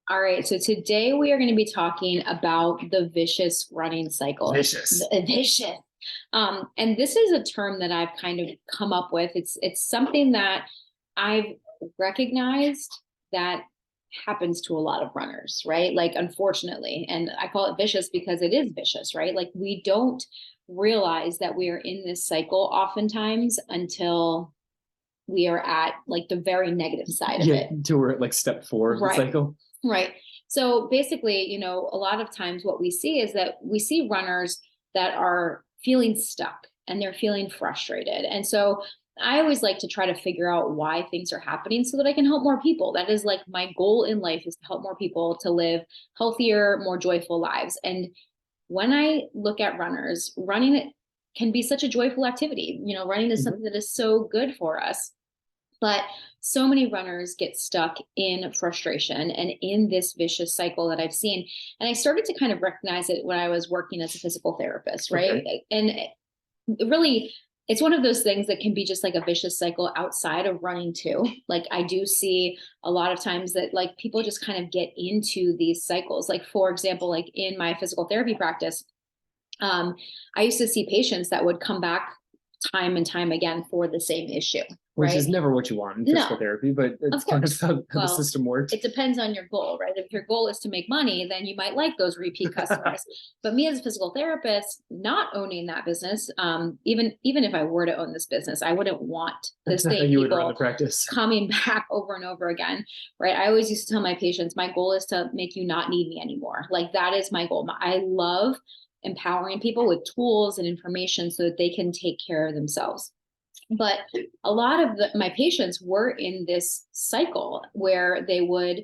All right, so today we are going to be talking about the vicious running cycle. Vicious. Vicious. And this is a term that I've kind of come up with. It's something that I've recognized that happens to a lot of runners, right? Like, unfortunately, and I call it vicious because it is vicious, right? Like, we don't realize that we are in this cycle oftentimes until we are at like the very negative side of it. Until we're at like step 4 of the cycle. Right. So basically, a lot of times what we see is that we see runners that are feeling stuck and they're feeling frustrated. And so I always like to try to figure out why things are happening so that I can help more people. That is like my goal in life, is to help more people to live healthier, more joyful lives. And when I look at runners, running can be such a joyful activity. Running is something that is so good for us. But so many runners get stuck in frustration and in this vicious cycle that I've seen. And I started to kind of recognize it when I was working as a physical therapist, right? Okay. And really, it's one of those things that can be just like a vicious cycle outside of running too. Like, I do see a lot of times that like people just kind of get into these cycles. Like, for example, like in my physical therapy practice, I used to see patients that would come back time and time again for the same issue. Which is never what you want in physical therapy, but it's kind of how the system works. It depends on your goal, right? If your goal is to make money, then you might like those repeat customers. But me as a physical therapist, not owning that business, even if I were to own this business, I wouldn't want the same people coming back over and over again, right? I always used to tell my patients, my goal is to make you not need me anymore. Like, that is my goal. I love empowering people with tools and information so that they can take care of themselves. But a lot of my patients were in this cycle where they would,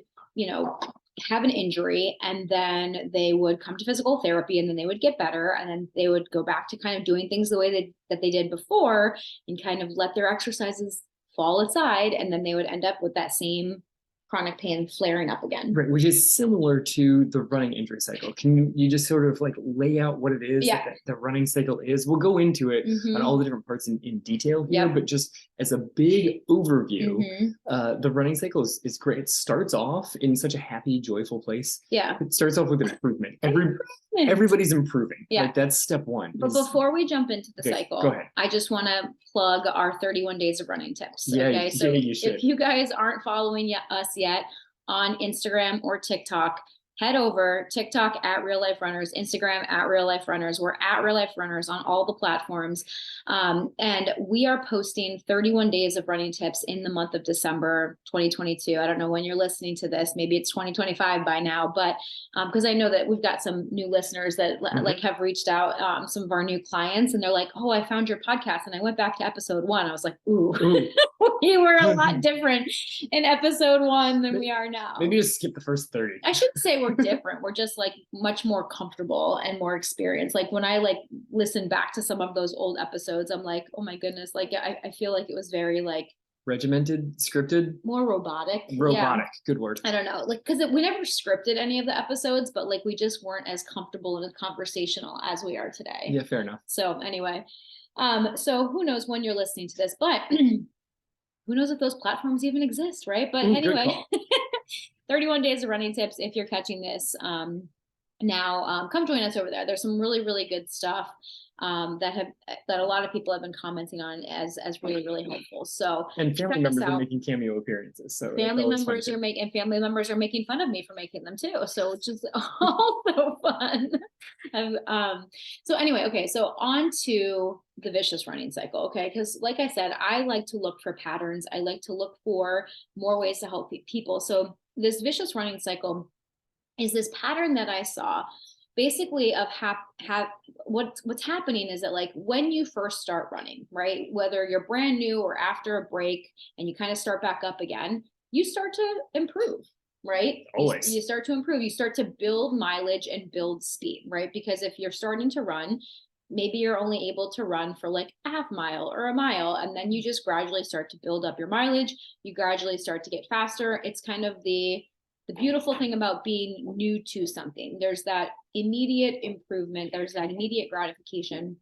have an injury, and then they would come to physical therapy, and then they would get better, and then they would go back to kind of doing things the way that they did before, and kind of let their exercises fall aside, and then they would end up with that same chronic pain flaring up again. Right, which is similar to the running injury cycle. Can you just sort of like lay out what it is that the running cycle is? We'll go into it on all the different parts in detail here, but just as a big overview, the running cycle is great. It starts off in such a happy, joyful place. Yeah. It starts off with improvement. Everybody's improving. Yeah. Like, that's step 1. But before we jump into the cycle, go ahead. I just want to plug our 31 days of running tips. Yeah, okay. So if you guys aren't following us yet on Instagram or TikTok, head over TikTok at Real Life Runners, Instagram at Real Life Runners. We're at Real Life Runners on all the platforms. And we are posting 31 days of running tips in the month of December 2022. I don't know when you're listening to this. Maybe it's 2025 by now, but because I know that we've got some new listeners that like have reached out, some of our new clients, and they're like, oh, I found your podcast and I went back to episode 1. I was like, ooh. We were a lot different in episode 1 than we are now. Maybe just skip the first 30. I shouldn't say we're different. We're just like much more comfortable and more experienced. Like, when I like listen back to some of those old episodes, I'm like, oh my goodness. Like, I feel like it was very like regimented, scripted, more robotic. Good word. I don't know, like, because we never scripted any of the episodes, but like we just weren't as comfortable and as conversational as we are today. Yeah, fair enough. So anyway, so who knows when you're listening to this, but who knows if those platforms even exist, right? But anyway, 31 days of running tips. If you're catching this now, come join us over there. There's some really, really good stuff that a lot of people have been commenting on as really, really helpful. So, and family members are making cameo appearances. So family members are making fun of me for making them too. So, which is also fun. So anyway, okay. So on to the vicious running cycle. Okay. Because like I said, I like to look for patterns. I like to look for more ways to help people. So this vicious running cycle is this pattern that I saw basically of what's happening is that, like, when you first start running, right, whether you're brand new or after a break and you kind of start back up again, you start to improve, right? Always. You start to improve. You start to build mileage and build speed, right? Because if you're starting to run, maybe you're only able to run for like a half mile or a mile, and then you just gradually start to build up your mileage. You gradually start to get faster. It's kind of the beautiful thing about being new to something. There's that immediate improvement. There's that immediate gratification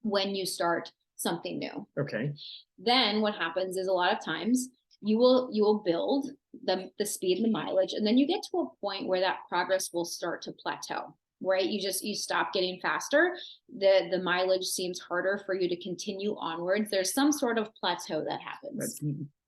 when you start something new. Okay. Then what happens is, a lot of times you will build the speed and the mileage, and then you get to a point where that progress will start to plateau, right? You stop getting faster. The mileage seems harder for you to continue onwards. There's some sort of plateau that happens. That's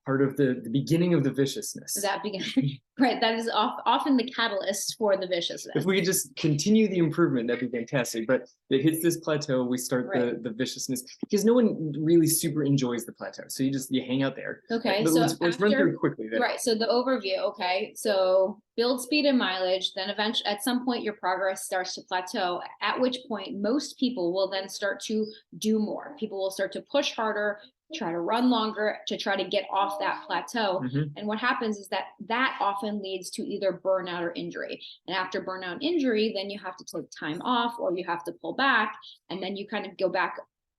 part of the beginning of the viciousness. That beginning, right? That is often the catalyst for the viciousness. If we could just continue the improvement, that'd be fantastic. But it hits this plateau, we start the viciousness, because no one really super enjoys the plateau. So you hang out there. Okay, but so let's run through quickly then. Right. So the overview. Okay, so build speed and mileage. Then eventually, at some point, your progress starts to plateau. At which point, most people will then start to do more. People will start to push harder, try to run longer to try to get off that plateau. And what happens is that often leads to either burnout or injury. And after burnout and injury, then you have to take time off, or you have to pull back, and then you kind of go back,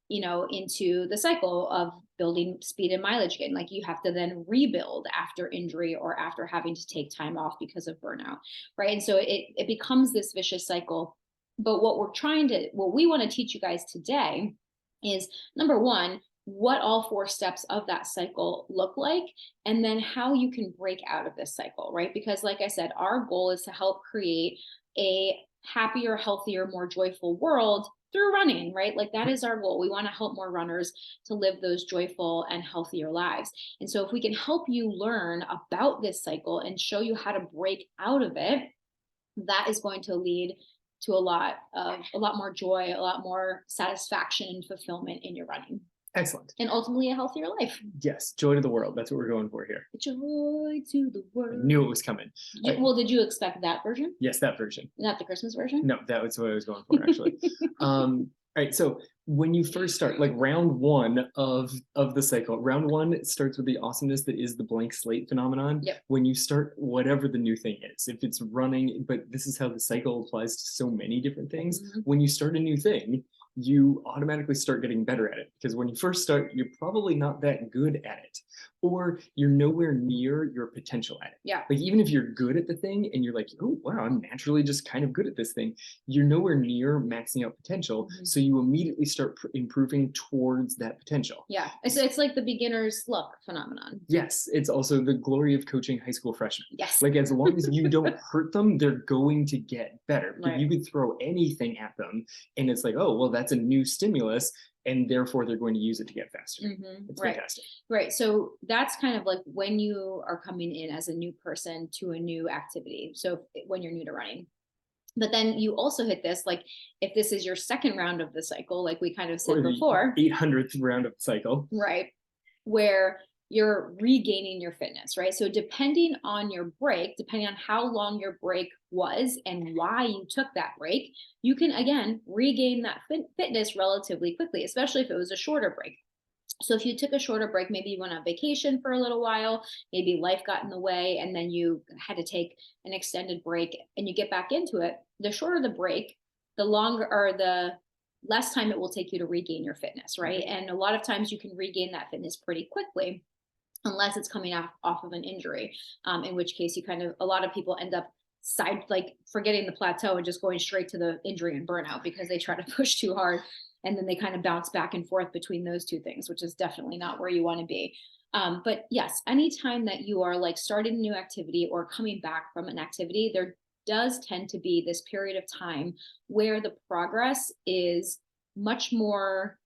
into the cycle of building speed and mileage again. Like you have to then rebuild after injury or after having to take time off because of burnout, right? And so it becomes this vicious cycle. But what we want to teach you guys today is, number one, what all 4 steps of that cycle look like, and then how you can break out of this cycle, right? Because like I said, our goal is to help create a happier, healthier, more joyful world through running, right? Like that is our goal. We want to help more runners to live those joyful and healthier lives. And so if we can help you learn about this cycle and show you how to break out of it, that is going to lead to a lot more joy, a lot more satisfaction and fulfillment in your running. Excellent. And ultimately a healthier life. Yes. Joy to the world. That's what we're going for here. Joy to the world. I knew it was coming. Well, did you expect that version? Yes, that version. Not the Christmas version? No, that was what I was going for, actually. All right. So when you first start, like round 1 of the cycle, round 1 starts with the awesomeness that is the blank slate phenomenon. Yep. When you start whatever the new thing is, if it's running, but this is how the cycle applies to so many different things. When you start a new thing, you automatically start getting better at it, because when you first start, you're probably not that good at it, or you're nowhere near your potential at it. Yeah. Like even if you're good at the thing and you're like, oh, wow, I'm naturally just kind of good at this thing, you're nowhere near maxing out potential. So you immediately start improving towards that potential. Yeah. It's like the beginner's luck phenomenon. Yes. It's also the glory of coaching high school freshmen. Yes. Like as long as you don't hurt them, they're going to get better. Right. You could throw anything at them and it's like, oh, well, that's a new stimulus, and therefore they're going to use it to get faster. It's fantastic. Right. So that's kind of like when you are coming in as a new person to a new activity. So when you're new to running. But then you also hit this, like if this is your second round of the cycle, like we kind of said before. 800th round of the cycle. Right. Where you're regaining your fitness, right? So depending on your break, depending on how long your break was and why you took that break, you can again regain that fitness relatively quickly, especially if it was a shorter break. So if you took a shorter break, maybe you went on vacation for a little while, maybe life got in the way, and then you had to take an extended break and you get back into it, the shorter the break, the longer or the less time it will take you to regain your fitness, right? And a lot of times you can regain that fitness pretty quickly, unless it's coming off of an injury, in which case a lot of people end up forgetting the plateau and just going straight to the injury and burnout because they try to push too hard. And then they kind of bounce back and forth between those two things, which is definitely not where you want to be. But yes, anytime that you are like starting a new activity or coming back from an activity, there does tend to be this period of time where the progress is much more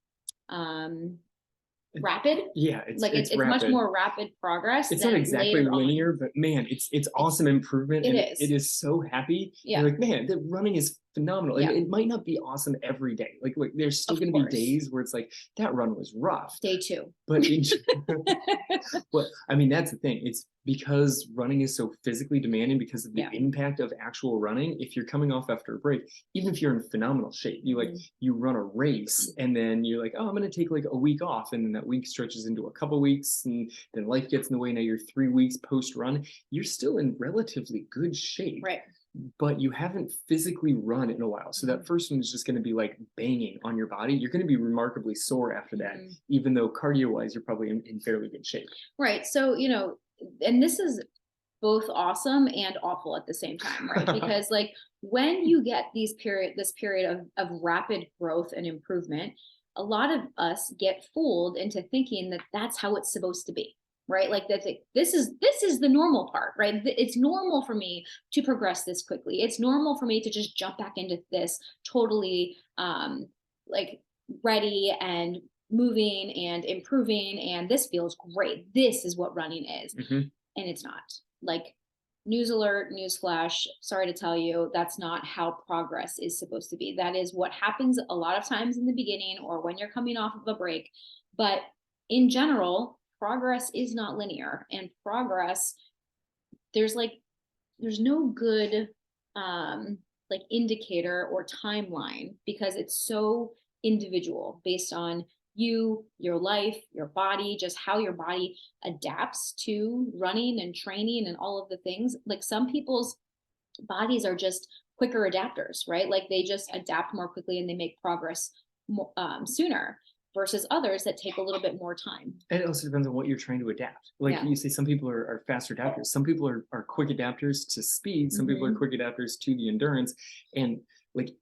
rapid. Yeah, it's much more rapid progress. It's not exactly linear, but man, it's awesome improvement. It is so happy. Yeah. You're like, man, the running is phenomenal. Yeah. It might not be awesome every day. Like there's still going to be days where it's like that run was rough. Day 2. But well, I mean, that's the thing. It's because running is so physically demanding because of the impact of actual running. If you're coming off after a break, even if you're in phenomenal shape, you run a race and then you're like, oh, I'm going to take like a week off, and then that week stretches into a couple weeks, and then life gets in the way. Now you're 3 weeks post run. You're still in relatively good shape. Right. But you haven't physically run in a while. So that first one is just going to be like banging on your body. You're going to be remarkably sore after that, even though cardio-wise, you're probably in fairly good shape. Right. So, and this is both awesome and awful at the same time, right? Because like when you get this period of rapid growth and improvement, a lot of us get fooled into thinking that that's how it's supposed to be. right? Like this is the normal part, right? It's normal for me to progress this quickly. It's normal for me to just jump back into this totally like ready and moving and improving, and this feels great. This is what running is. And it's not. Like, news alert, news flash, sorry to tell you, that's not how progress is supposed to be. That is what happens a lot of times in the beginning or when you're coming off of a break. But in general, progress is not linear, and progress, there's no good like indicator or timeline, because it's so individual based on you, your life, your body, just how your body adapts to running and training and all of the things. Like, some people's bodies are just quicker adapters, right? Like, they just adapt more quickly and they make progress sooner, versus others that take a little bit more time. And it also depends on what you're trying to adapt. Like you say, some people are faster adapters. Some people are quick adapters to speed. Some people are quick adapters to the endurance. And like,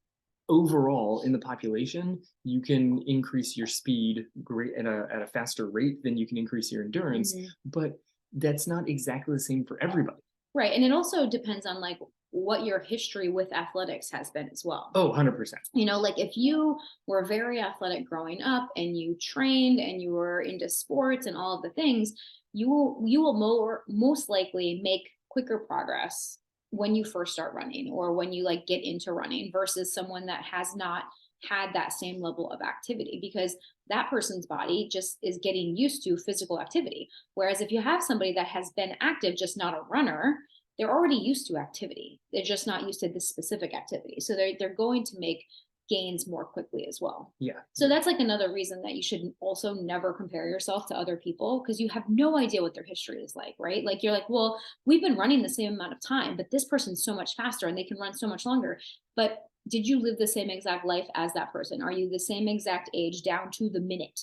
overall in the population, you can increase your speed great at a faster rate than you can increase your endurance. But that's not exactly the same for everybody. Right. And it also depends on like what your history with athletics has been as well. Oh, 100%. You know, like, if you were very athletic growing up and you trained and you were into sports and all of the things, you will most likely make quicker progress when you first start running, or when you like get into running, versus someone that has not had that same level of activity, because that person's body just is getting used to physical activity. Whereas if you have somebody that has been active, just not a runner, they're already used to activity. They're just not used to this specific activity. So they're going to make gains more quickly as well. Yeah. So that's like another reason that you should also never compare yourself to other people, because you have no idea what their history is like, right? Like, you're like, well, we've been running the same amount of time, but this person's so much faster and they can run so much longer. But did you live the same exact life as that person? Are you the same exact age down to the minute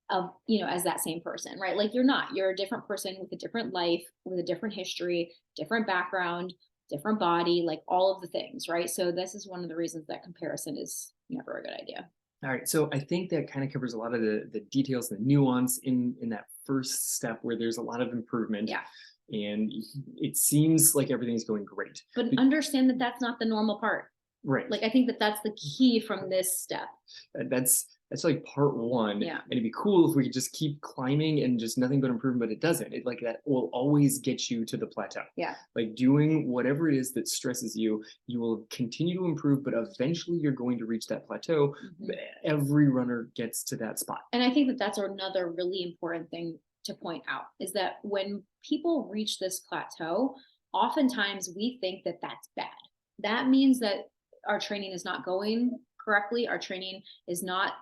of, you know, as that same person, right? Like, you're not. You're a different person with a different life, with a different history, different background, different body, like all of the things, right? So this is one of the reasons that comparison is never a good idea. All right. So I think that kind of covers a lot of the details, the nuance in that first step where there's a lot of improvement. Yeah. And it seems like everything's going great. But understand that that's not the normal part. Right. Like, I think that that's the key from this step. That's like part one. Yeah. And it'd be cool if we could just keep climbing and just nothing but improvement, but it doesn't. It like that will always get you to the plateau. Yeah. Like, doing whatever it is that stresses you, you will continue to improve, but eventually you're going to reach that plateau. Every runner gets to that spot. And I think that that's another really important thing to point out, is that when people reach this plateau, oftentimes we think that that's bad. That means that our training is not going correctly. Our training is not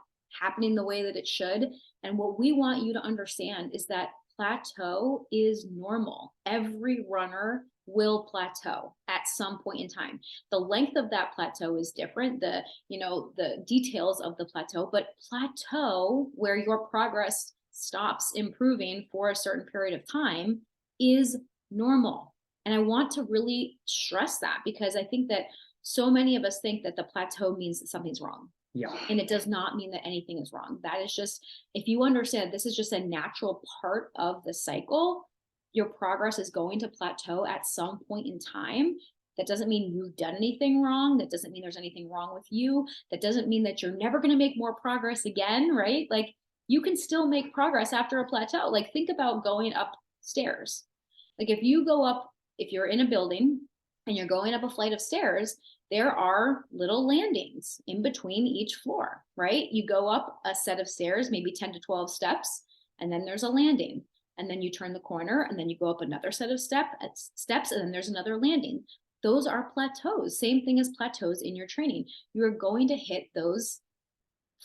happening the way that it should. And what we want you to understand is that plateau is normal. Every runner will plateau at some point in time. The length of that plateau is different, the details of the plateau, but plateau, where your progress stops improving for a certain period of time, is normal. And I want to really stress that, because I think that so many of us think that the plateau means that something's wrong. Yeah. And it does not mean that anything is wrong. That is just, if you understand this is just a natural part of the cycle, your progress is going to plateau at some point in time. That doesn't mean you've done anything wrong. That doesn't mean there's anything wrong with you. That doesn't mean that you're never going to make more progress again, right? Like, you can still make progress after a plateau. Like, think about going up stairs. Like, if you're in a building and you're going up a flight of stairs, there are little landings in between each floor, right? You go up a set of stairs, maybe 10 to 12 steps, and then there's a landing. And then you turn the corner, and then you go up another set of steps, and then there's another landing. Those are plateaus. Same thing as plateaus in your training. You're going to hit those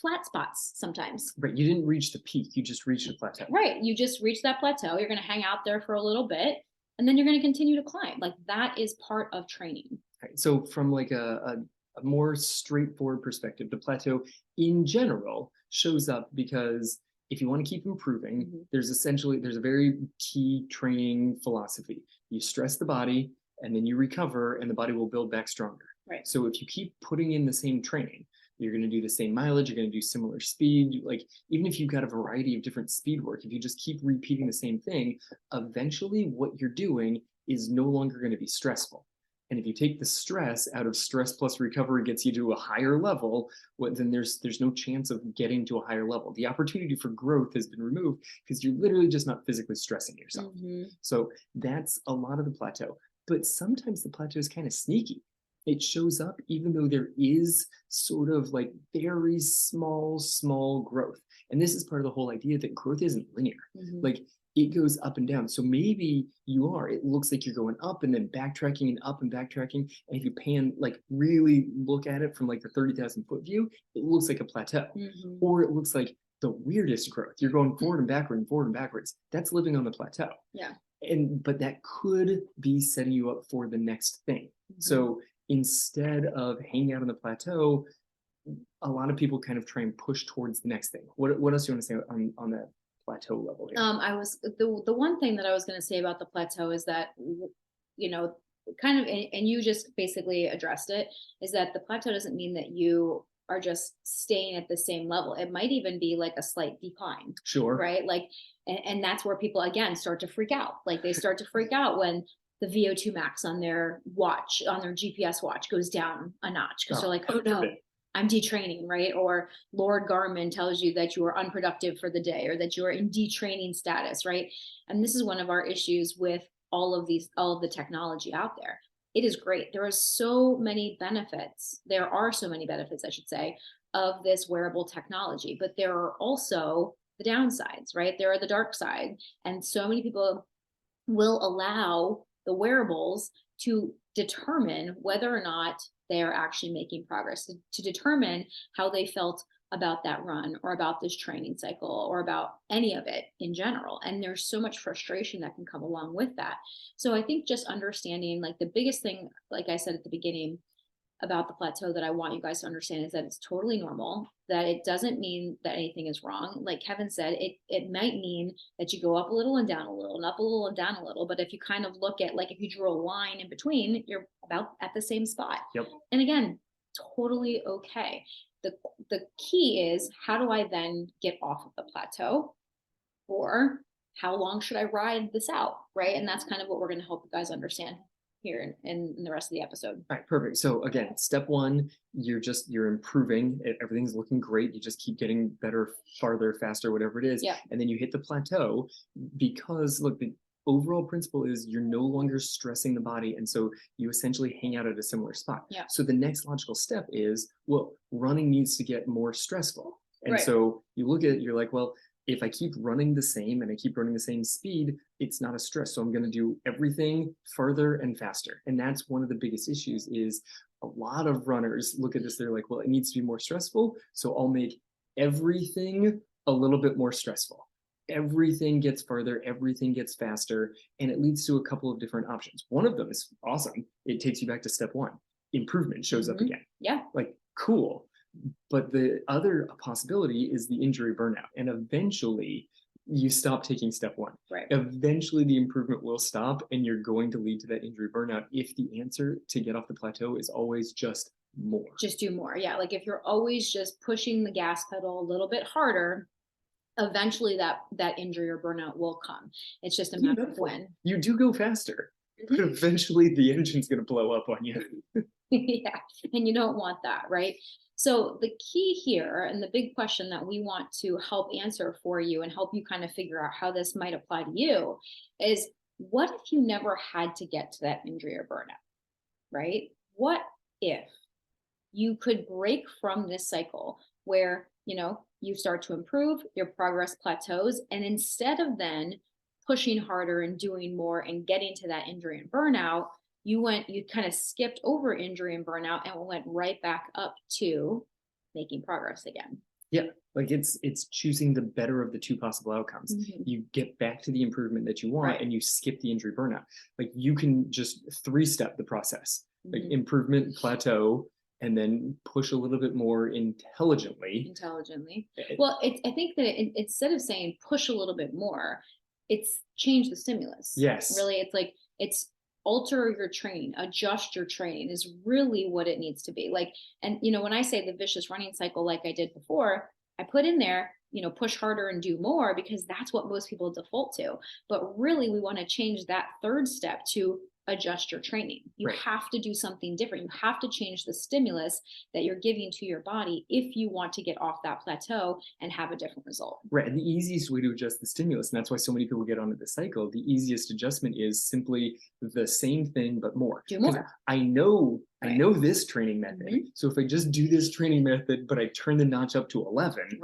flat spots sometimes. Right. You didn't reach the peak. You just reached the plateau. Right. You just reached that plateau. You're going to hang out there for a little bit, and then you're going to continue to climb. Like, that is part of training. Right. So from like a more straightforward perspective, the plateau in general shows up because if you want to keep improving, there's a very key training philosophy. You stress the body, and then you recover, and the body will build back stronger. Right. So if you keep putting in the same training, you're going to do the same mileage, you're going to do similar speed. Like, even if you've got a variety of different speed work, if you just keep repeating the same thing, eventually what you're doing is no longer going to be stressful. And if you take the stress out of stress plus recovery gets you to a higher level, then there's no chance of getting to a higher level. The opportunity for growth has been removed because you're literally just not physically stressing yourself. So that's a lot of the plateau. But sometimes the plateau is kind of sneaky. It shows up even though there is sort of like very small growth. And this is part of the whole idea that growth isn't linear. Like, it goes up and down. So maybe it looks like you're going up and then backtracking and up and backtracking. And if you really look at it from like the 30,000 foot view, it looks like a plateau. Or it looks like the weirdest growth. You're going forward and backward and forward and backwards. That's living on the plateau. Yeah. But that could be setting you up for the next thing. So instead of hanging out on the plateau, a lot of people kind of try and push towards the next thing. What else do you want to say on that plateau level here? I was the one thing that I was going to say about the plateau is that, kind of, and you just basically addressed it, is that the plateau doesn't mean that you are just staying at the same level. It might even be like a slight decline. Sure. Right. Like, and that's where people again start to freak out. Like, they start to freak out when the VO2 max on their watch, on their GPS watch, goes down a notch, because they're like, oh no, I'm detraining, right? Or Lord Garmin tells you that you are unproductive for the day, or that you are in detraining status, right? And this is one of our issues with all of the technology out there. It is great. There are so many benefits. There are so many benefits, I should say, of this wearable technology, but there are also the downsides, right? There are the dark side. And so many people will allow the wearables to determine whether or not they are actually making progress, to determine how they felt about that run, or about this training cycle, or about any of it in general. And there's so much frustration that can come along with that. So I think just understanding, like, the biggest thing, like I said at the beginning, about the plateau that I want you guys to understand is that it's totally normal, that it doesn't mean that anything is wrong. Like Kevin said, it might mean that you go up a little and down a little, and up a little and down a little. But if you kind of look at, like, if you drew a line in between, you're about at the same spot. Yep. And again, totally okay. The key is, how do I then get off of the plateau? Or how long should I ride this out, right? And that's kind of what we're going to help you guys understand here in the rest of the episode. All right, perfect. So again, step one, you're improving. Everything's looking great. You just keep getting better, farther, faster, whatever it is. Yeah. And then you hit the plateau, because look, the overall principle is you're no longer stressing the body. And so you essentially hang out at a similar spot. Yeah. So the next logical step is, well, running needs to get more stressful. And right. So you look at it, you're like, well, if I keep running the same and I keep running the same speed, it's not a stress. So I'm going to do everything further and faster. And that's one of the biggest issues, is a lot of runners look at this. They're like, well, it needs to be more stressful, so I'll make everything a little bit more stressful. Everything gets further, everything gets faster, and it leads to a couple of different options. One of them is awesome. It takes you back to step one. Improvement shows up again. Yeah. Like, cool. But the other possibility is the injury burnout. And eventually you stop taking step one. Right. Eventually the improvement will stop, and you're going to lead to that injury burnout if the answer to get off the plateau is always just more. Just do more. Yeah. Like, if you're always just pushing the gas pedal a little bit harder, eventually that injury or burnout will come. It's just a matter of when. You do go faster, but eventually the engine's going to blow up on you. Yeah. And you don't want that, right? So the key here, and the big question that we want to help answer for you and help you kind of figure out how this might apply to you, is, what if you never had to get to that injury or burnout, right? What if you could break from this cycle where, you start to improve, your progress plateaus, and instead of then pushing harder and doing more and getting to that injury and burnout, you kind of skipped over injury and burnout and went right back up to making progress again. Yeah. Like, it's choosing the better of the two possible outcomes. You get back to the improvement that you want, right, and you skip the injury burnout. Like, you can just 3-step the process, like improvement, plateau, and then push a little bit more intelligently. Well, I think that instead of saying push a little bit more, it's change the stimulus. Yes. Really, it's like, it's alter your training, adjust your training is really what it needs to be. Like, and when I say the vicious running cycle, like I did before, I put in there, push harder and do more, because that's what most people default to. But really, we want to change that third step to adjust your training. You have to do something different. You have to change the stimulus that you're giving to your body if you want to get off that plateau and have a different result. Right. And the easiest way to adjust the stimulus, and that's why so many people get onto the cycle, the easiest adjustment is simply the same thing, but more. Do more. I know this training method. So if I just do this training method, but I turn the notch up to 11,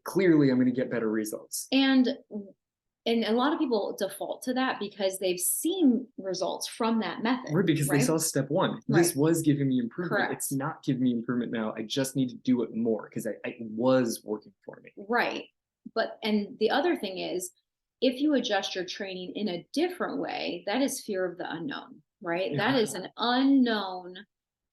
clearly I'm going to get better results. And a lot of people default to that because they've seen results from that method. Right, because they saw step one. This was giving me improvement. Correct. It's not giving me improvement now. I just need to do it more because it was working for me. Right. And the other thing is, if you adjust your training in a different way, that is fear of the unknown, right? Yeah. That is an unknown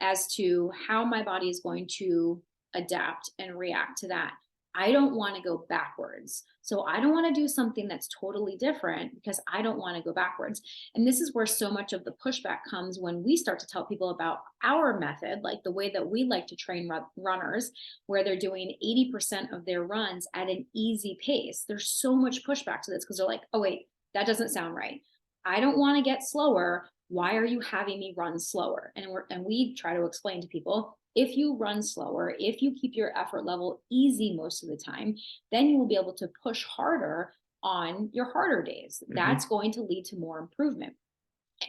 as to how my body is going to adapt and react to that. I don't want to go backwards. So I don't want to do something that's totally different because I don't want to go backwards. And this is where so much of the pushback comes when we start to tell people about our method, like the way that we like to train runners, where they're doing 80% of their runs at an easy pace. There's so much pushback to this because they're like, oh, wait, that doesn't sound right. I don't want to get slower. Why are you having me run slower? And we try to explain to people, if you run slower, if you keep your effort level easy most of the time, then you will be able to push harder on your harder days. That's going to lead to more improvement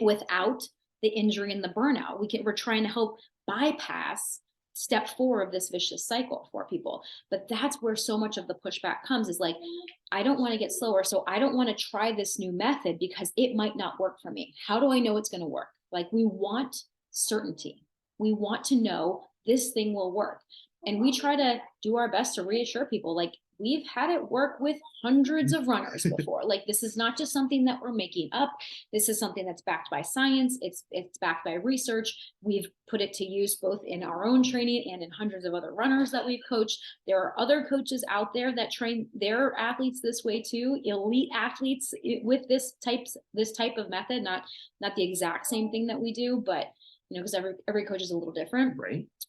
without the injury and the burnout. We're trying to help bypass step 4 of this vicious cycle for people. But that's where so much of the pushback comes, is like, I don't want to get slower, so I don't want to try this new method because it might not work for me. How do I know it's going to work? Like, we want certainty. We want to know this thing will work. And we try to do our best to reassure people, like, we've had it work with hundreds of runners before. Like, this is not just something that we're making up. This is something that's backed by science. It's backed by research. We've put it to use both in our own training and in hundreds of other runners that we've coached. There are other coaches out there that train their athletes this way too, elite athletes with this type of method, not the exact same thing that we do, but because every coach is a little different.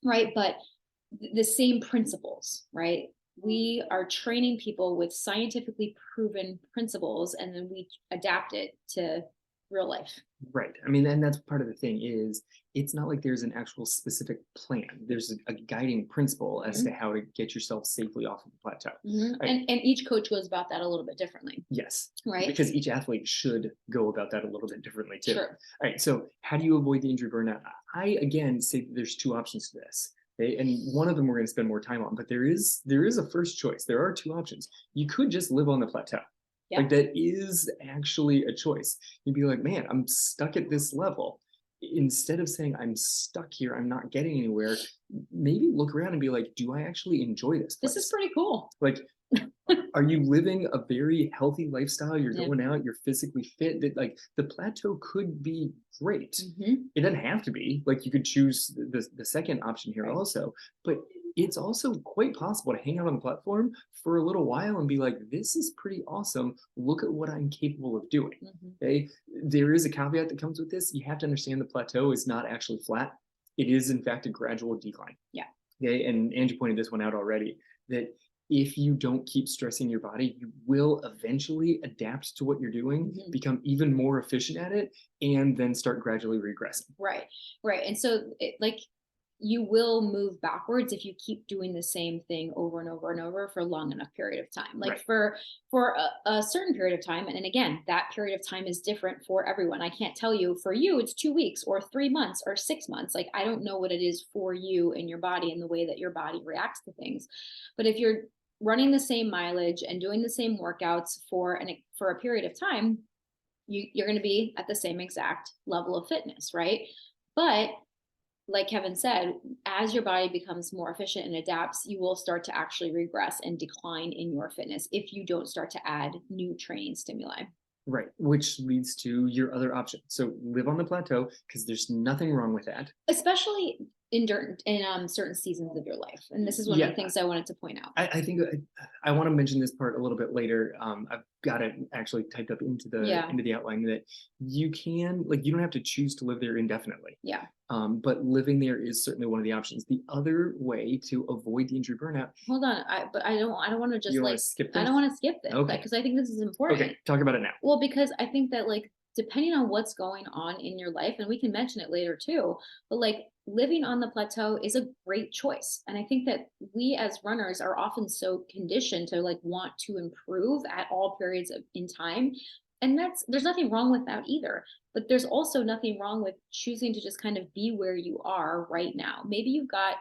Right. But the same principles, right? We are training people with scientifically proven principles, and then we adapt it to real life. Right. I mean, and that's part of the thing is, it's not like there's an actual specific plan. There's a guiding principle as to how to get yourself safely off of the plateau. Right? And each coach goes about that a little bit differently. Yes. Right. Because each athlete should go about that a little bit differently too. Sure. All right. So how do you avoid the injury burnout? I, again, say that there's 2 options to this. Okay? And one of them we're going to spend more time on, but there is a first choice. There are 2 options. You could just live on the plateau. Yeah. Like, that is actually a choice. You'd be like, man, I'm stuck at this level. Instead of saying I'm stuck here, I'm not getting anywhere, maybe look around and be like, do I actually enjoy this place? This is pretty cool. Like, are you living a very healthy lifestyle? You're going out, you're physically fit. That, like, the plateau could be great. It doesn't have to be. Like, you could choose the second option here also, but it's also quite possible to hang out on the platform for a little while and be like, this is pretty awesome. Look at what I'm capable of doing. Okay. There is a caveat that comes with this. You have to understand the plateau is not actually flat. It is, in fact, a gradual decline. Yeah. Okay. And Angie pointed this one out already, that if you don't keep stressing your body, you will eventually adapt to what you're doing, become even more efficient at it, and then start gradually regressing. Right. And so you will move backwards if you keep doing the same thing over and over and over for a long enough period of time. Like, for a certain period of time, and again, that period of time is different for everyone. I can't tell you, for you it's 2 weeks or 3 months or 6 months. Like, I don't know what it is for you and your body and the way that your body reacts to things. But if you're running the same mileage and doing the same workouts for a period of time, you're going to be at the same exact level of fitness, right? But like Kevin said, as your body becomes more efficient and adapts, you will start to actually regress and decline in your fitness if you don't start to add new training stimuli. Right, which leads to your other option. So live on the plateau, because there's nothing wrong with that. Especially in certain seasons of your life. And this is one of the things I wanted to point out. I think I want to mention this part a little bit later. I've got it actually typed up into the outline that you can, like, you don't have to choose to live there indefinitely. Yeah. But living there is certainly one of the options. The other way to avoid the injury burnout. Hold on, but I don't want to just like skip this? I don't want to skip this, Okay, because I think this is important. Okay, talk about it now. Well, because I think that, like, depending on what's going on in your life, and we can mention it later too, but like living on the plateau is a great choice. And I think that we as runners are often so conditioned to like want to improve at all periods in time. And there's nothing wrong with that either. But there's also nothing wrong with choosing to just kind of be where you are right now. Maybe you've got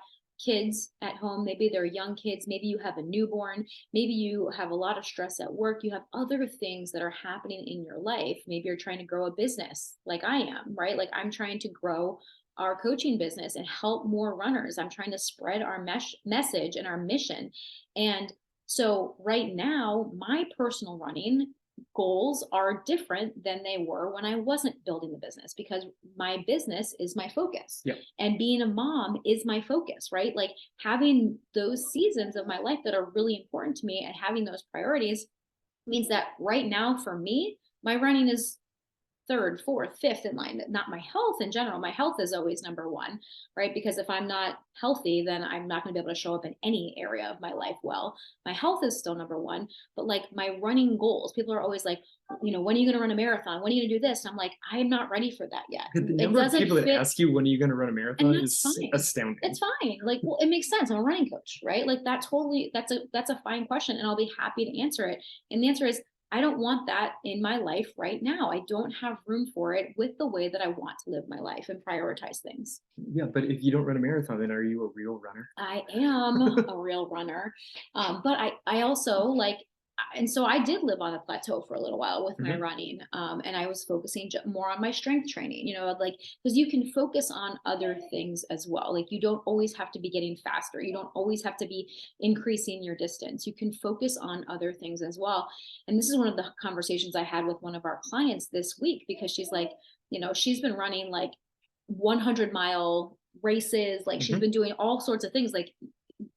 kids at home, maybe they're young kids, maybe you have a newborn, maybe you have a lot of stress at work, you have other things that are happening in your life. Maybe you're trying to grow a business like I am, right? Like I'm trying to grow our coaching business and help more runners. I'm trying to spread our message and our mission. And so right now, my personal running goals are different than they were when I wasn't building the business, because my business is my focus. Yeah. And being a mom is my focus, right? Like having those seasons of my life that are really important to me and having those priorities means that right now for me, my running is third, fourth, fifth in line. Not my health in general. My health is always number one, right? Because if I'm not healthy, then I'm not going to be able to show up in any area of my life well. My health is still number one, but like my running goals, people are always like, you know, when are you going to run a marathon? When are you going to do this? And I'm like, I'm not ready for that yet. The number of people that ask you when are you going to run a marathon is astounding. It's fine. Like, well, it makes sense. I'm a running coach, right? Like that's a fine question, and I'll be happy to answer it. And the answer is, I don't want that in my life right now. I don't have room for it with the way that I want to live my life and prioritize things. Yeah, but if you don't run a marathon, then are you a real runner? I am a real runner. But I also like, and so I did live on a plateau for a little while with my running. And I was focusing more on my strength training, you know, like, because you can focus on other things as well. Like you don't always have to be getting faster. You don't always have to be increasing your distance. You can focus on other things as well. And this is one of the conversations I had with one of our clients this week, because she's like, you know, she's been running like 100-mile races. Like she's been doing all sorts of things. Like,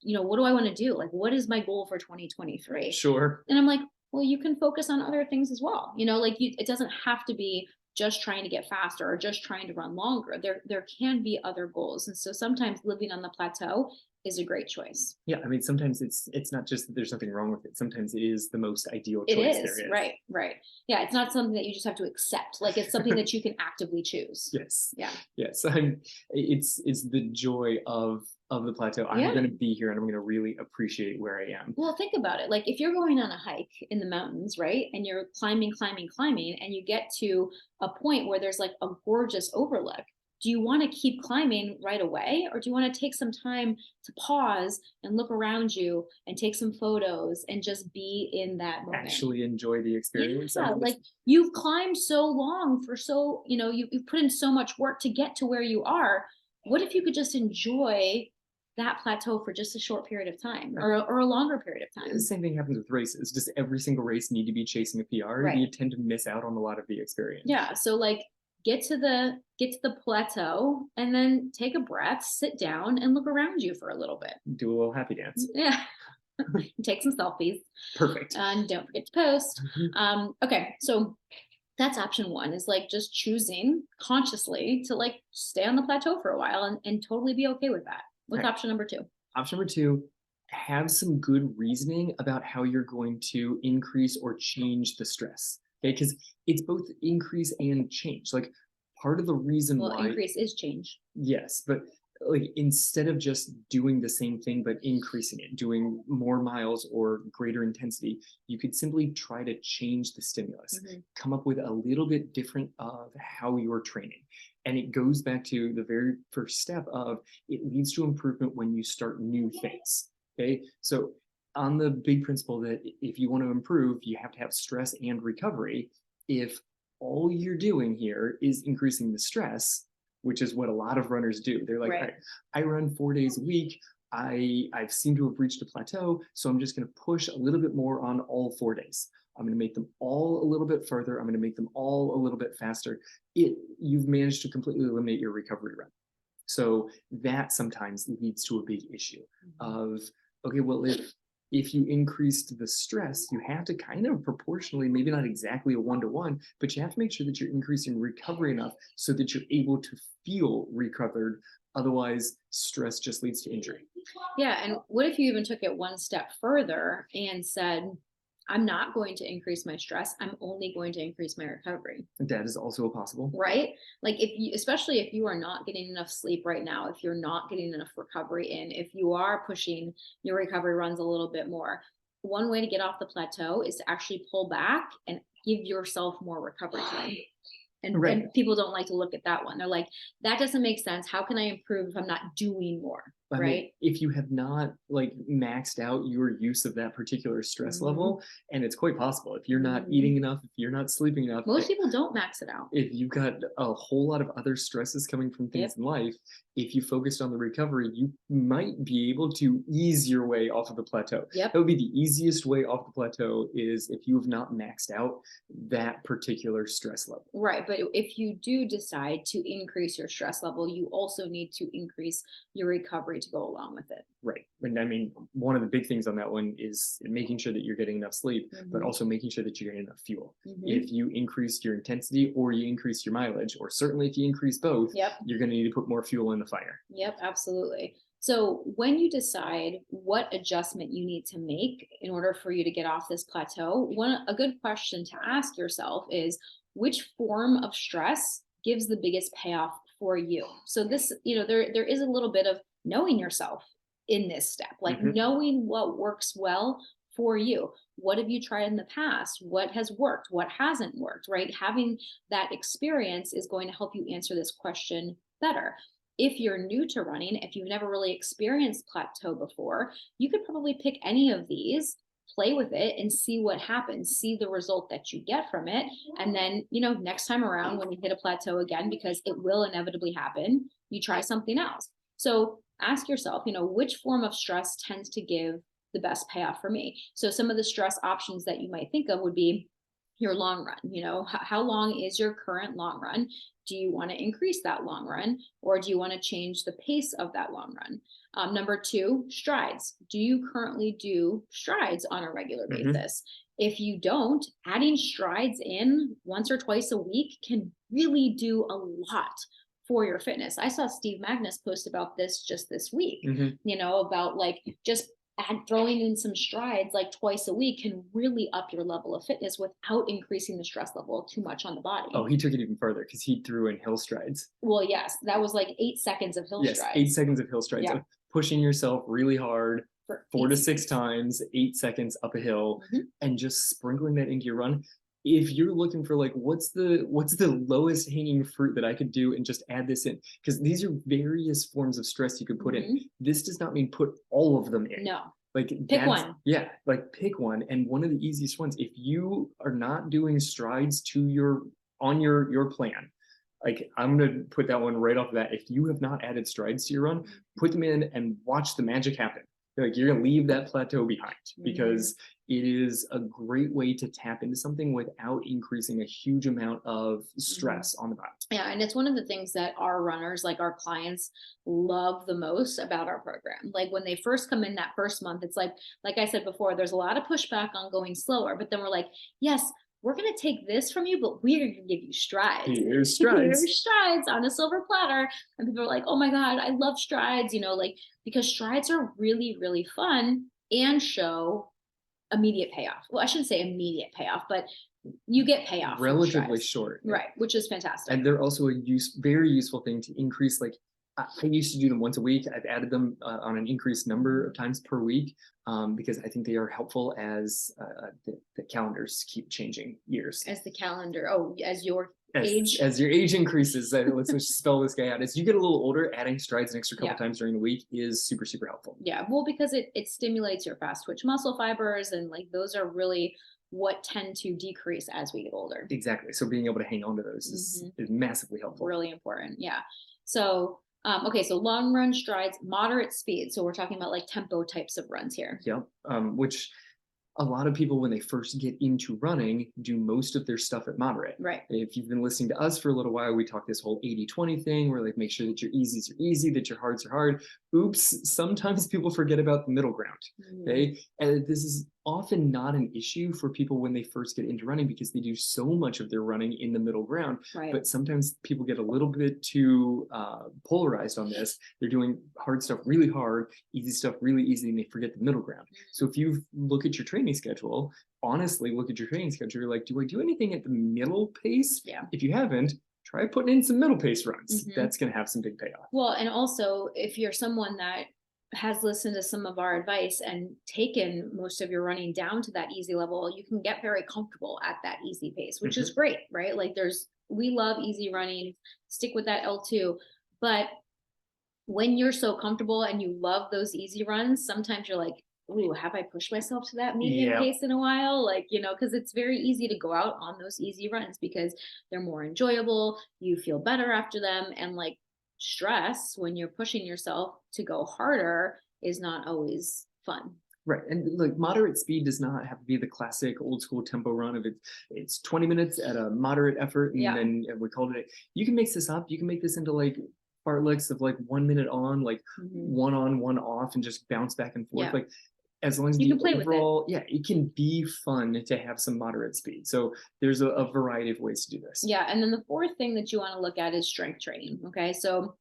you know, what do I want to do? Like, what is my goal for 2023? Sure. And I'm like, well, you can focus on other things as well. You know, like it doesn't have to be just trying to get faster or just trying to run longer. There can be other goals. And so sometimes living on the plateau is a great choice. Yeah, I mean, sometimes it's not just that there's nothing wrong with it. Sometimes it is the most ideal choice there is. Right. Yeah, it's not something that you just have to accept. Like it's something that you can actively choose. Yes. Yeah. Yes. It's the joy of the plateau. I'm going to be here and I'm going to really appreciate where I am. Well, think about it. Like if you're going on a hike in the mountains, right? And you're climbing, and you get to a point where there's like a gorgeous overlook. Do you want to keep climbing right away, or do you want to take some time to pause and look around you and take some photos and just be in that moment? Actually enjoy the experience. Yeah, like you've climbed so long you know, you've put in so much work to get to where you are. What if you could just enjoy that plateau for just a short period of time, or a longer period of time? The same thing happens with races. Just every single race need to be chasing a PR. Right. You tend to miss out on a lot of the experience. Yeah. So like get to the plateau and then take a breath, sit down and look around you for a little bit. Do a little happy dance. Yeah. Take some selfies. Perfect. And don't forget to post. Okay. So that's option one, is like just choosing consciously to like stay on the plateau for a while and totally be okay with that. What's option number two? Option number two, have some good reasoning about how you're going to increase or change the stress. Okay, because it's both increase and change. Like part of the reason why increase is change. Yes, but like instead of just doing the same thing but increasing it, doing more miles or greater intensity, you could simply try to change the stimulus, come up with a little bit different of how you're training. And it goes back to the very first step of it leads to improvement when you start new things. Okay, so on the big principle that if you want to improve, you have to have stress and recovery. If all you're doing here is increasing the stress, which is what a lot of runners do, they're like, right. I run 4 days a week. I've seemed to have reached a plateau, so I'm just going to push a little bit more on all 4 days. I'm going to make them all a little bit further. I'm going to make them all a little bit faster. You've managed to completely eliminate your recovery run. So that sometimes leads to a big issue of, okay, well, if you increased the stress, you have to kind of proportionally, maybe not exactly a 1-to-1, but you have to make sure that you're increasing recovery enough so that you're able to feel recovered. Otherwise, stress just leads to injury. Yeah. And what if you even took it one step further and said, I'm not going to increase my stress. I'm only going to increase my recovery. That is also possible. Right? Like if you, especially if you are not getting enough sleep right now, if you're not getting enough recovery in, if you are pushing your recovery runs a little bit more, one way to get off the plateau is to actually pull back and give yourself more recovery time. And people don't like to look at that one. They're like, that doesn't make sense. How can I improve if I'm not doing more? I mean, if you have not like maxed out your use of that particular stress level, and it's quite possible if you're not eating enough, if you're not sleeping enough, most people don't max it out. If you've got a whole lot of other stresses coming from things in life, if you focused on the recovery, you might be able to ease your way off of the plateau. That would be the easiest way off the plateau, is if you have not maxed out that particular stress level. Right. But if you do decide to increase your stress level, you also need to increase your recovery to go along with it. Right. And I mean, one of the big things on that one is making sure that you're getting enough sleep, but also making sure that you're getting enough fuel. If you increased your intensity or you increased your mileage, or certainly if you increase both, you're going to need to put more fuel in the fire. Yep, absolutely. So when you decide what adjustment you need to make in order for you to get off this plateau, a good question to ask yourself is, which form of stress gives the biggest payoff for you? So this, there is a little bit of knowing yourself in this step, like knowing what works well for you. What have you tried in the past? What has worked? What hasn't worked, right? Having that experience is going to help you answer this question better. If you're new to running, if you've never really experienced plateau before, you could probably pick any of these, play with it, and see what happens, see the result that you get from it. And then, next time around when you hit a plateau again, because it will inevitably happen, you try something else. So ask yourself, which form of stress tends to give the best payoff for me? So some of the stress options that you might think of would be your long run. How long is your current long run? Do you want to increase that long run, or do you want to change the pace of that long run? Number 2, strides. Do you currently do strides on a regular basis? If you don't, adding strides in once or twice a week can really do a lot for your fitness. I saw Steve Magnus post about this just this week, about like just throwing in some strides like twice a week can really up your level of fitness without increasing the stress level too much on the body. Oh, he took it even further because he threw in hill strides. Well, yes, that was like 8 seconds of hill strides. 8 seconds of hill strides. Of pushing yourself really hard for 4 to 6 times, 8 seconds up a hill, and just sprinkling that into your run. If you're looking for like, what's the lowest hanging fruit that I could do and just add this in, because these are various forms of stress you could put in. This does not mean put all of them in. No. Like pick one. Yeah, like pick one. And one of the easiest ones, if you are not doing strides on your plan, like I'm going to put that one right off that. If you have not added strides to your run, put them in and watch the magic happen. Like you're going to leave that plateau behind, because it is a great way to tap into something without increasing a huge amount of stress on the body. Yeah. And it's one of the things that our runners, like our clients, love the most about our program. Like when they first come in that first month, it's like I said before, there's a lot of pushback on going slower, but then we're like, yes, we're going to take this from you, but we're going to give you strides. Here's strides. Here's strides on a silver platter. And people are like, oh my God, I love strides, because strides are really, really fun and show immediate payoff. Well, I shouldn't say immediate payoff, but you get payoff. Relatively short. Right, which is fantastic. And they're also very useful thing to increase. Like I used to do them once a week. I've added them on an increased number of times per week, because I think they are helpful as the calendars keep changing years. As the calendar, as your age. As your age increases, let's just spell this guy out. As you get a little older, adding strides an extra couple times during the week is super, super helpful. Yeah, well, because it stimulates your fast twitch muscle fibers, and like those are really what tend to decrease as we get older. Exactly. So being able to hang on to those is massively helpful. Really important. Yeah. So okay, so long run strides, moderate speed. So we're talking about like tempo types of runs here. Yeah. Which a lot of people, when they first get into running, do most of their stuff at moderate. Right. If you've been listening to us for a little while, we talk this whole 80-20 thing where like make sure that your easies are easy, that your hards are hard. Oops, sometimes people forget about the middle ground. Okay. And this is often not an issue for people when they first get into running because they do so much of their running in the middle ground. Right. But sometimes people get a little bit too polarized on this. They're doing hard stuff really hard, easy stuff really easy, and they forget the middle ground. So if you look at your training schedule, honestly look at your training schedule, you're like, do I do anything at the middle pace? Yeah. If you haven't, try putting in some middle pace runs. That's going to have some big payoff. Well, and also if you're someone that has listened to some of our advice and taken most of your running down to that easy level, you can get very comfortable at that easy pace, which is great, right? Like we love easy running, stick with that L2, but when you're so comfortable and you love those easy runs, sometimes you're like, ooh, have I pushed myself to that medium pace in a while? Like, because it's very easy to go out on those easy runs because they're more enjoyable. You feel better after them. And like stress when you're pushing yourself to go harder is not always fun. Right. And like moderate speed does not have to be the classic old school tempo run of it's 20 minutes at a moderate effort. And then we called it, you can mix this up. You can make this into like fartleks of like 1 minute on, like 1 on, 1 off, and just bounce back and forth. Like as long as you can play overall, with it can be fun to have some moderate speed. So there's a variety of ways to do this. Yeah. And then the fourth thing that you want to look at is strength training. Okay. So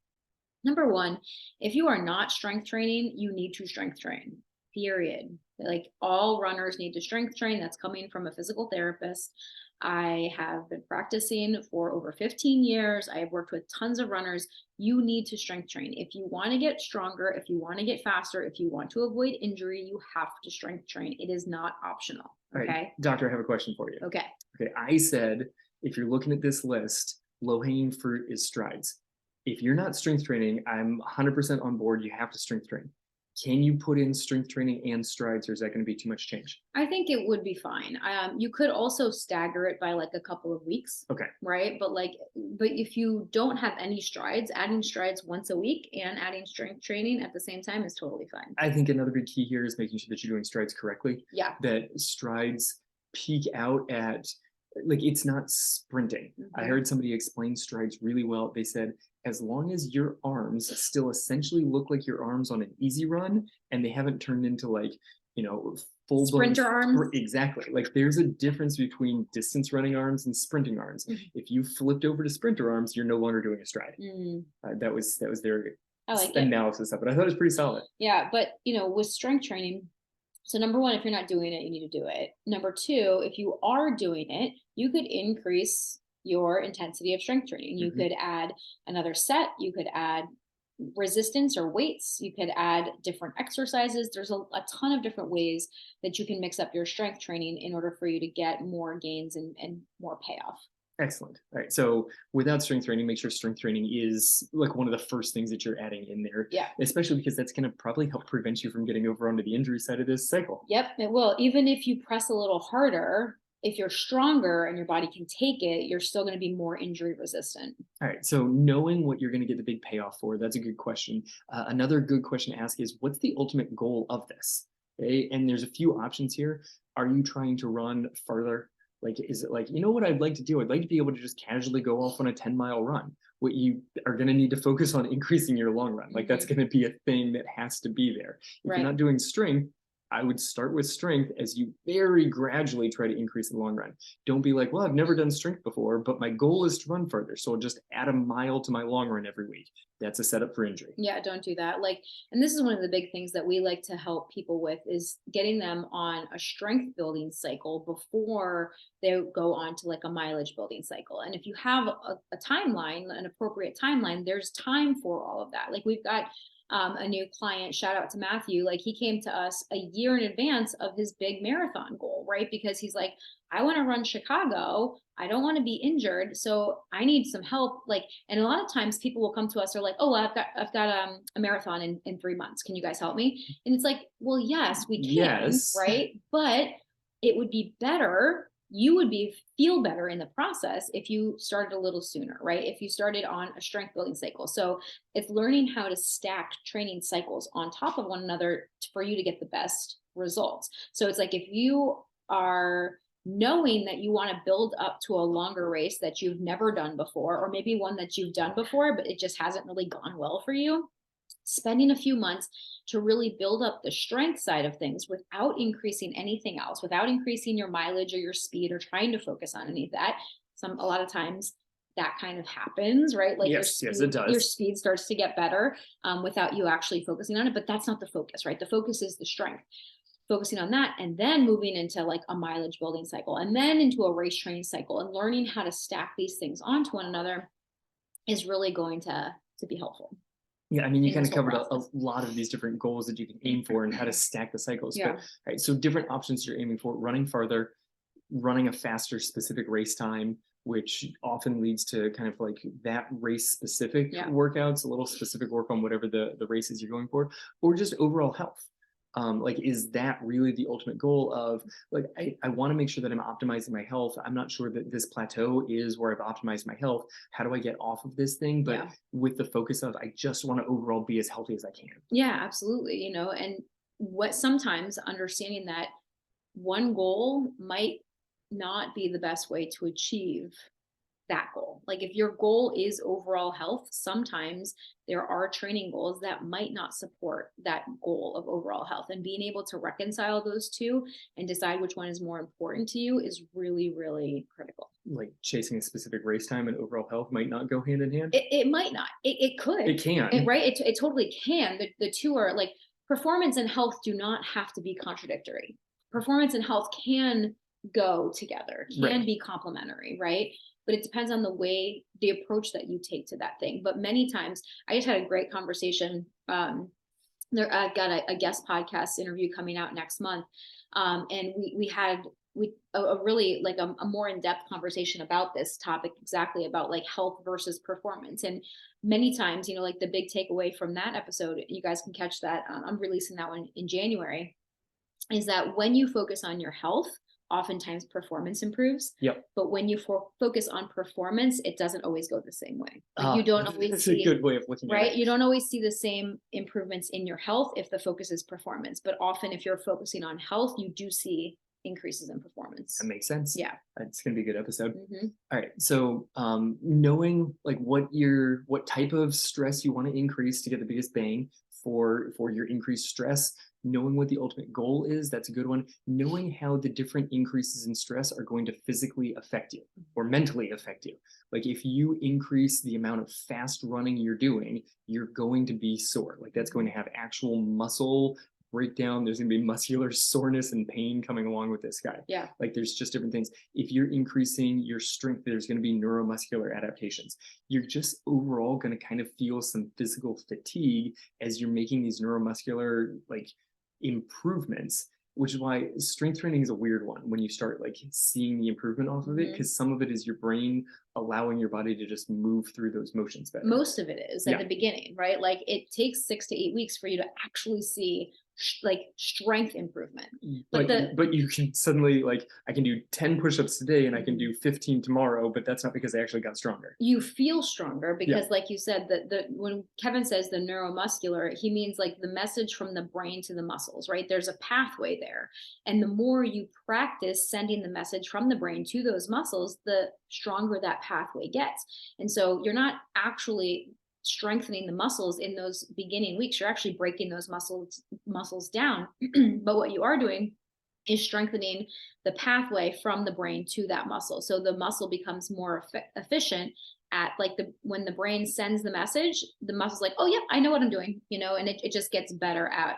number one, if you are not strength training, you need to strength train, period. Like all runners need to strength train. That's coming from a physical therapist. I have been practicing for over 15 years. I have worked with tons of runners. You need to strength train. If you want to get stronger, if you want to get faster, if you want to avoid injury, you have to strength train. It is not optional. Okay. Right. Doctor, I have a question for you. Okay. Okay. I said, if you're looking at this list, low hanging fruit is strides. If you're not strength training, I'm 100% on board. You have to strength train. Can you put in strength training and strides, or is that going to be too much change? I think it would be fine. You could also stagger it by like a couple of weeks. Okay. Right. But if you don't have any strides, adding strides once a week and adding strength training at the same time is totally fine. I think another big key here is making sure that you're doing strides correctly. Yeah. That strides peak out at, like, it's not sprinting. I heard somebody explain strides really well. They said, as long as your arms still essentially look like your arms on an easy run and they haven't turned into like, full sprinter arms. Exactly. Like there's a difference between distance running arms and sprinting arms. If you flipped over to sprinter arms, you're no longer doing a stride. That was their analysis of it. I thought it was pretty solid. Yeah. But with strength training, so number one, if you're not doing it, you need to do it. Number two, if you are doing it, you could increase your intensity of strength training. You could add another set. You could add resistance or weights. You could add different exercises. There's a ton of different ways that you can mix up your strength training in order for you to get more gains and more payoff. Excellent. All right. So without strength training, make sure strength training is like one of the first things that you're adding in there. Yeah. Especially because that's going to probably help prevent you from getting over onto the injury side of this cycle. Yep, it will. Even if you press a little harder, if you're stronger and your body can take it, you're still going to be more injury resistant. All right. So knowing what you're going to get the big payoff for, that's a good question. Another good question to ask is, what's the ultimate goal of this? Okay. And there's a few options here. Are you trying to run farther? Like, is it like, what I'd like to do? I'd like to be able to just casually go off on a 10-mile run. What you are going to need to focus on increasing your long run. Like that's going to be a thing that has to be there. If you're not doing strength, I would start with strength as you very gradually try to increase the long run. Don't be like, well, I've never done strength before, but my goal is to run further. So I'll just add a mile to my long run every week. That's a setup for injury. Yeah, don't do that. And this is one of the big things that we like to help people with is getting them on a strength building cycle before they go on to like a mileage building cycle. And if you have a timeline, an appropriate timeline, there's time for all of that. Like we've got a new client, shout out to Matthew, like he came to us a year in advance of his big marathon goal, right? Because he's like, I want to run Chicago. I don't want to be injured. So I need some help. And a lot of times people will come to us, they're like, oh, I've got a marathon in 3 months. Can you guys help me? And it's like, well, yes, we can, right? But it would be better. You would feel better in the process if you started a little sooner, right? If you started on a strength building cycle. So it's learning how to stack training cycles on top of one another for you to get the best results. So it's like, if you are knowing that you want to build up to a longer race that you've never done before, or maybe one that you've done before, but it just hasn't really gone well for you, spending a few months to really build up the strength side of things without increasing anything else, without increasing your mileage or your speed or trying to focus on any of that. A lot of times that kind of happens, right? Like yes, it does. Your speed starts to get better without you actually focusing on it, but that's not the focus, right? The focus is the strength. Focusing on that, and then moving into like a mileage building cycle, and then into a race training cycle, and learning how to stack these things onto one another is really going to be helpful. Yeah, I mean, you kind of covered a lot of these different goals that you can aim for and how to stack the cycles. Yeah. But right, so different options you're aiming for: running farther, running a faster specific race time, which often leads to kind of like that race specific workouts, a little specific work on whatever the races you're going for, or just overall health. Like, is that really the ultimate goal of like, I want to make sure that I'm optimizing my health. I'm not sure that this plateau is where I've optimized my health. How do I get off of this thing? But with the focus of, I just want to overall be as healthy as I can. Yeah, absolutely. And what sometimes understanding that one goal might not be the best way to achieve that goal. Like, if your goal is overall health, sometimes there are training goals that might not support that goal of overall health, and being able to reconcile those two and decide which one is more important to you is really, really critical. Like, chasing a specific race time and overall health might not go hand in hand. It might not. It could. It can. Right. It totally can. The two are like, performance and health do not have to be contradictory. Performance and health can go together, can be complementary, right? But it depends on the approach that you take to that thing. But many times, I just had a great conversation. I've got a guest podcast interview coming out next month. And we had a really like a more in-depth conversation about this topic, exactly about like health versus performance. And many times, like the big takeaway from that episode, you guys can catch that. I'm releasing that one in January, is that when you focus on your health, oftentimes performance improves. Yep. But when you focus on performance, it doesn't always go the same way. Like, you don't always see, a good way of looking at it. You don't always see the same improvements in your health if the focus is performance. But often, if you're focusing on health, you do see increases in performance. That makes sense. Yeah. It's going to be a good episode. All right. So knowing like what type of stress you want to increase to get the biggest bang for your increased stress, knowing what the ultimate goal is, that's a good one. Knowing how the different increases in stress are going to physically affect you or mentally affect you. Like, if you increase the amount of fast running you're doing, you're going to be sore. Like, that's going to have actual muscle breakdown. There's going to be muscular soreness and pain coming along with this guy. Yeah. Like, there's just different things. If you're increasing your strength, there's going to be neuromuscular adaptations. You're just overall going to kind of feel some physical fatigue as you're making these neuromuscular like improvements, which is why strength training is a weird one when you start like seeing the improvement off of it, because some of it is your brain allowing your body to just move through those motions better. Most of it is at the beginning, right? Like, it takes 6 to 8 weeks for you to actually see like strength improvement. But you can suddenly, like, I can do 10 push-ups today and I can do 15 tomorrow, but that's not because I actually got stronger. You feel stronger because like you said, that when Kevin says the neuromuscular, he means like the message from the brain to the muscles, right? There's a pathway there. And the more you practice sending the message from the brain to those muscles, the stronger that pathway gets. And so you're not actually strengthening the muscles in those beginning weeks. You're actually breaking those muscles down. But what you are doing is strengthening the pathway from the brain to that muscle. So the muscle becomes more efficient at like when the brain sends the message, the muscle's like, oh yeah, I know what I'm doing, and it just gets better at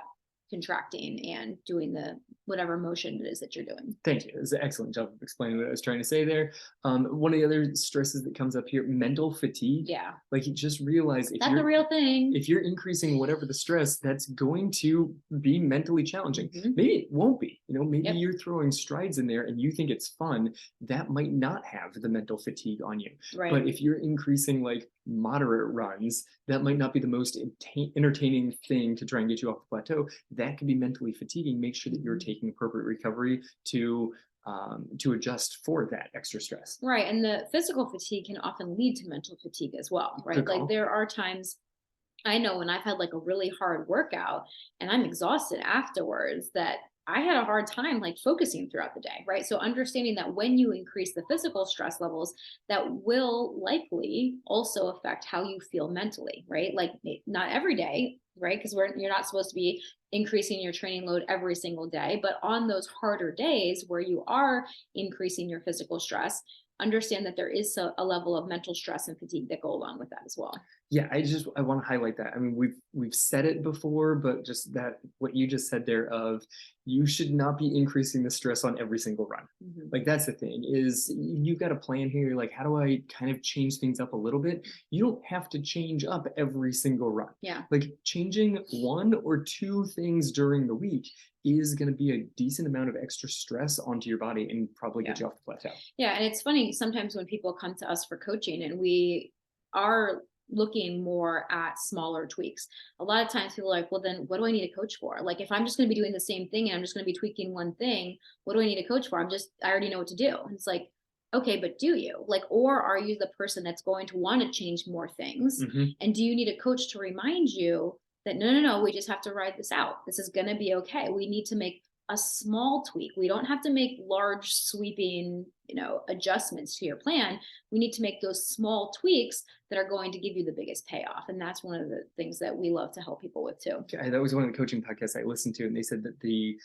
contracting and doing the whatever motion it is that you're doing. Thank you. It was an excellent job of explaining what I was trying to say there. One of the other stresses that comes up here, mental fatigue. Yeah. Like, you just realize that's a real thing. If you're increasing whatever the stress, that's going to be mentally challenging. Maybe it won't be, maybe you're throwing strides in there and you think it's fun. That might not have the mental fatigue on you. Right. But if you're increasing like moderate runs, that might not be the most entertaining thing to try and get you off the plateau. That could be mentally fatiguing. Make sure that you're taking appropriate recovery to adjust for that extra stress. Right. And the physical fatigue can often lead to mental fatigue as well, right? Like, there are times I know when I've had like a really hard workout and I'm exhausted afterwards, that I had a hard time like focusing throughout the day, right? So understanding that when you increase the physical stress levels, that will likely also affect how you feel mentally, right? Like not every day, right? Because you're not supposed to be increasing your training load every single day, but on those harder days where you are increasing your physical stress, understand that there is a level of mental stress and fatigue that go along with that as well. Yeah, I want to highlight that. I mean, we've said it before, but just that what you just said there of you should not be increasing the stress on every single run. Mm-hmm. Like that's the thing is you've got a plan here. Like, how do I kind of change things up a little bit? You don't have to change up every single run. Yeah. Like changing one or two things during the week is going to be a decent amount of extra stress onto your body and probably get you off the plateau. Yeah. And it's funny sometimes when people come to us for coaching and we are looking more at smaller tweaks. A lot of times people are like, well, then what do I need a coach for? Like, if I'm just going to be doing the same thing and I'm just going to be tweaking one thing, what do I need a coach for? I already know what to do. And it's like, okay, but do you like, or are you the person that's going to want to change more things? Mm-hmm. And do you need a coach to remind you that no, we just have to ride this out. This is going to be okay. We need to make a small tweak. We don't have to make large sweeping, adjustments to your plan. We need to make those small tweaks that are going to give you the biggest payoff. And that's one of the things that we love to help people with too. Okay, that was one of the coaching podcasts I listened to, and they said that the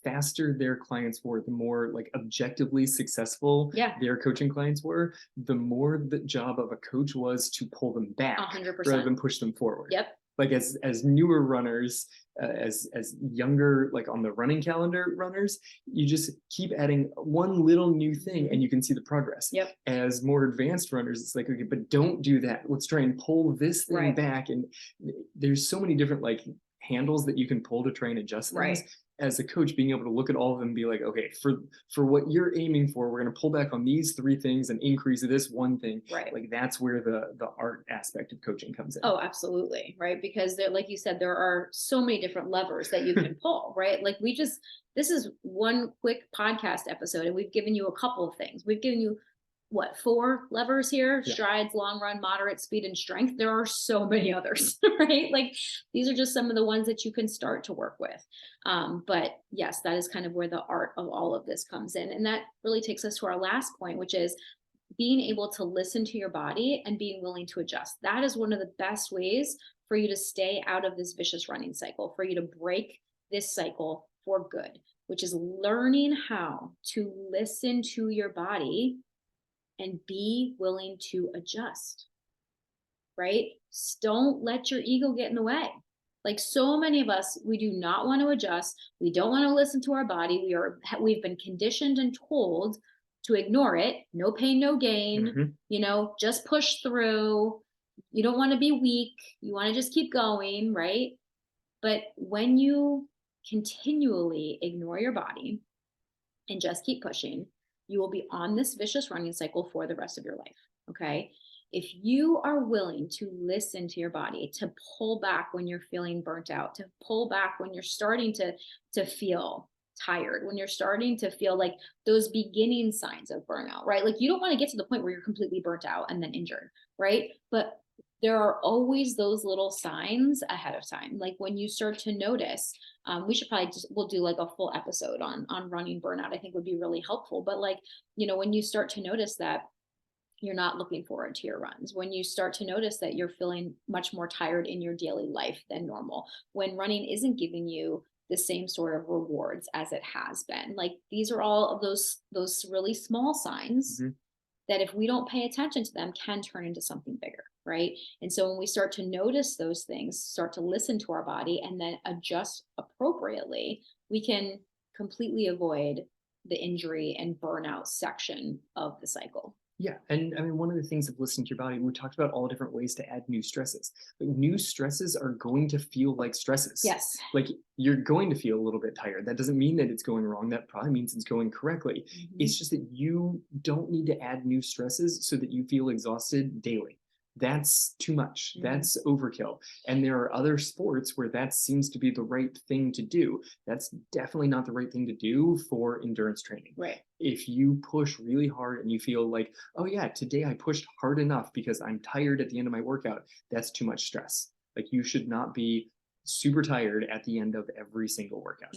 faster their clients were, the more like objectively successful their coaching clients were, the more the job of a coach was to pull them back 100%. rather than push them forward. Yep. Like as newer runners, as younger, like on the running calendar runners, you just keep adding one little new thing and you can see the progress. Yep. As more advanced runners, it's like, okay, but don't do that. Let's try and pull this thing back. And there's so many different like handles that you can pull to try and adjust things. As a coach, being able to look at all of them and be like, okay, for what you're aiming for, we're going to pull back on these three things and increase this one thing. Right. Like that's where the art aspect of coaching comes in. Oh, absolutely. Right. Because there, like you said, there are so many different levers that you can pull, right? Like this is one quick podcast episode and we've given you a couple of things. We've given you 4 levers here: strides, long run, moderate, speed, and strength. There are so many others, right? Like these are just some of the ones that you can start to work with. But yes, that is kind of where the art of all of this comes in. And that really takes us to our last point, which is being able to listen to your body and being willing to adjust. That is one of the best ways for you to stay out of this vicious running cycle, for you to break this cycle for good, which is learning how to listen to your body and be willing to adjust, right? Don't let your ego get in the way. Like so many of us, we do not want to adjust. We don't want to listen to our body. We've been conditioned and told to ignore it. No pain, no gain, just push through. You don't want to be weak. You want to just keep going, right? But when you continually ignore your body and just keep pushing, you will be on this vicious running cycle for the rest of your life. Okay. If you are willing to listen to your body, to pull back when you're feeling burnt out, to pull back when you're starting to feel tired, when you're starting to feel like those beginning signs of burnout, right? Like you don't want to get to the point where you're completely burnt out and then injured, right? But there are always those little signs ahead of time. Like when you start to notice, we should probably we'll do like a full episode on running burnout. I think would be really helpful. But like, when you start to notice that you're not looking forward to your runs, when you start to notice that you're feeling much more tired in your daily life than normal, when running isn't giving you the same sort of rewards as it has been, like these are all of those really small signs that if we don't pay attention to them can turn into something bigger, right? And so when we start to notice those things, start to listen to our body and then adjust appropriately, we can completely avoid the injury and burnout section of the cycle. Yeah. And I mean, one of the things of listening to your body, we talked about all different ways to add new stresses. But new stresses are going to feel like stresses. Yes. Like you're going to feel a little bit tired. That doesn't mean that it's going wrong. That probably means it's going correctly. It's just that you don't need to add new stresses so that you feel exhausted daily. That's too much. That's overkill. And there are other sports where that seems to be the right thing to do. That's definitely not the right thing to do for endurance training. Right. If you push really hard and you feel like, oh yeah, today I pushed hard enough because I'm tired at the end of my workout, that's too much stress. Like you should not be super tired at the end of every single workout.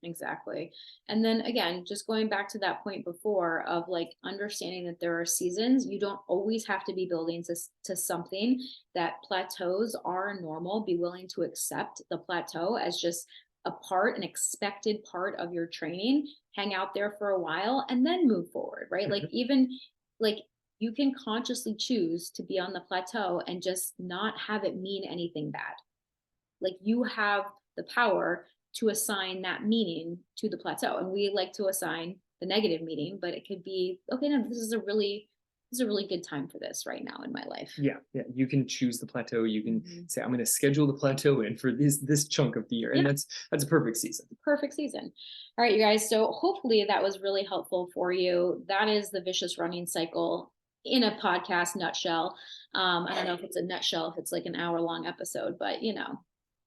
Exactly. And then again, just going back to that point before of like understanding that there are seasons, you don't always have to be building to something. That plateaus are normal. Be willing to accept the plateau as just an expected part of your training. Hang out there for a while and then move forward, right? Like even like you can consciously choose to be on the plateau and just not have it mean anything bad. Like you have the power to assign that meaning to the plateau. And we like to assign the negative meaning, but it could be, okay, no, this is a really good time for this right now in my life. Yeah. You can choose the plateau. You can say, I'm going to schedule the plateau in for this chunk of the year. And that's a perfect season. Perfect season. All right, you guys. So hopefully that was really helpful for you. That is the vicious running cycle in a podcast nutshell. I don't know if it's a nutshell, if it's like an hour-long episode, but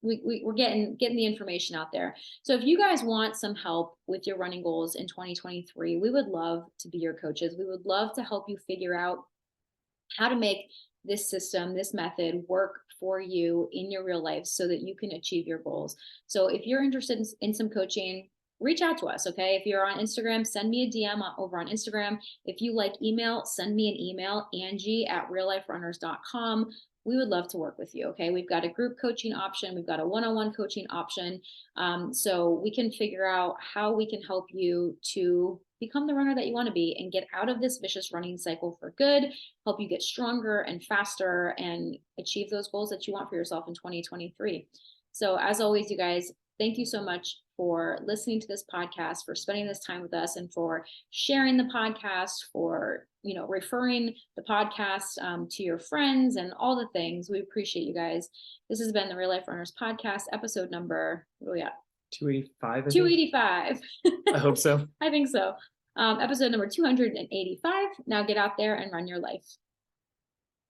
we're getting the information out there. So if you guys want some help with your running goals in 2023, we would love to be your coaches. We would love to help you figure out how to make this system, this method work for you in your real life so that you can achieve your goals. So if you're interested in some coaching, reach out to us. Okay. If you're on Instagram, send me a DM over on Instagram. If you like email, send me an email, Angie@realliferunners.com. We would love to work with you. Okay. We've got a group coaching option. We've got a one-on-one coaching option. So we can figure out how we can help you to become the runner that you want to be and get out of this vicious running cycle for good, help you get stronger and faster and achieve those goals that you want for yourself in 2023. So as always, you guys, thank you so much for listening to this podcast, for spending this time with us, and for sharing the podcast, for referring the podcast to your friends and all the things. We appreciate you guys. This has been the Real Life Runners podcast, episode number, what are we at? 285. 285. I hope so. I think so. Episode number 285. Now get out there and run your life.